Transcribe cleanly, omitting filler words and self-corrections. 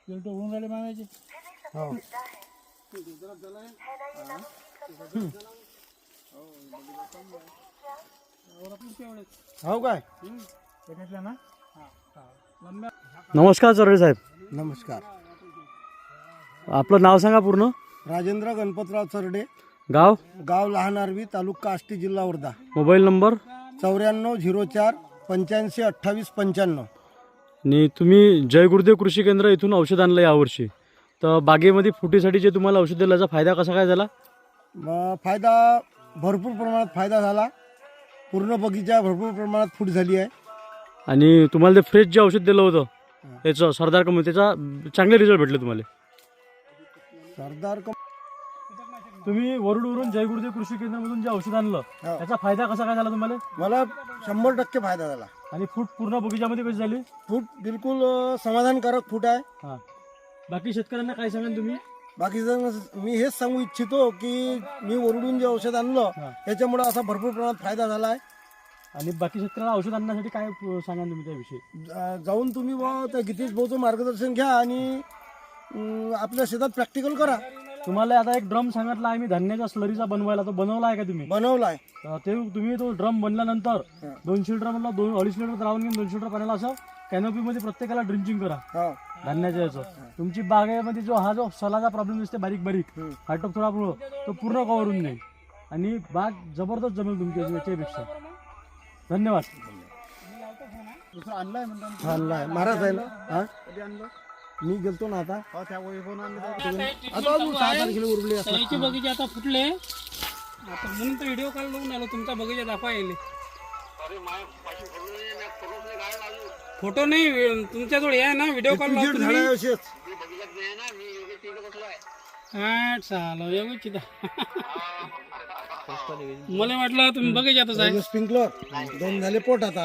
तो होऊन राहिले मामाचे. हो हो काय. त्याच्यातल्या ना नमस्कार चरडे साहेब. नमस्कार. आपलं नाव सांगा पूर्ण. राजेंद्र गणपतराव चरडे, गाव, गाव लहान आरवी, तालुका आष्टी, जिल्हा वर्धा. Mobile number. 9404 85 28 95. आणि तुम्ही जय गुरुदेव कृषी केंद्र इथून औषध आणलं यावर्षी, तर बागेमध्ये फुटीसाठी जे तुम्हाला औषध दिलं याचा फायदा कसा काय झाला? फायदा भरपूर प्रमाणात फायदा झाला. पूर्ण बगीचा भरपूर प्रमाणात फूट झाली आहे. आणि तुम्हाला ते फ्रेश जे औषध दिलं होतं त्याचं सरदार कंपनी, त्याचा चांगले रिझल्ट भेटले तुम्हाला. सरदार तुम्ही वरुडवरून जय गुरुदेव कृषी केंद्रामधून जे औषध आणलं त्याचा फायदा कसा काय झाला तुम्हाला? मला 100% फायदा झाला. आणि फूट पूर्ण बगीचामध्ये कशी झाली? फूट बिलकुल समाधानकारक फूट आहे. हां, बाकी शेतकऱ्यांना काय सांगाल तुम्ही? बाकीचं मी हेच सांगू इच्छितो की मी वरुडून जे औषध आणलं त्याच्यामुळे असा भरपूर प्रमाणात फायदा झाला आहे. आणि बाकी शेतकऱ्यांना औषध आणण्यासाठी काय सांगाल तुम्ही त्याविषयी? जाऊन तुम्ही त्या गितेश भाऊचं मार्गदर्शन घ्या आणि आपल्या शेतात प्रॅक्टिकल करा. तुम्हाला आता एक ड्रम सांगितला आहे मी धान्याच्या स्लरीचा बनवायला, तो बनवला आहे का तुम्ही? बनवलाय. ते तुम्ही तो ड्रम बनल्यानंतर 200 लिटरमधला 2-2.5 लिटर राहून घेऊन 200 लिटर पाण्याला असं कॅनोपीमध्ये प्रत्येकाला ड्रिंचिंग करा धान्याच्या याचं. तुमची बागेमध्ये हा जो सलाचा प्रॉब्लेम दिसते बारीक बारीक फायटोप्थोरामुळं, तो पूर्ण कव्हर होऊन जाईल आणि बाग जबरदस्त जमेल तुमची याच्यापेक्षा. धन्यवाद. दुसरा आणलाय म्हणतात. आणलाय महाराज आहे ना. हा मी गेलतो ना आता. आता अजून 6 तारखेला उरले असतात. त्याचे बगीचे आता फुटले. आता म्हणून तर व्हिडिओ कॉल लावून आलो तुमचा बगीचा दाखवायले. फोटो नाही तुमच्याजवळ आहे ना, व्हिडिओ कॉल लावून तुम्ही. हा चालो येऊ चिता. मला वाटलं तुम्ही बगीचातच आहे. स्प्रिंकलर 2 झाले पोट आता.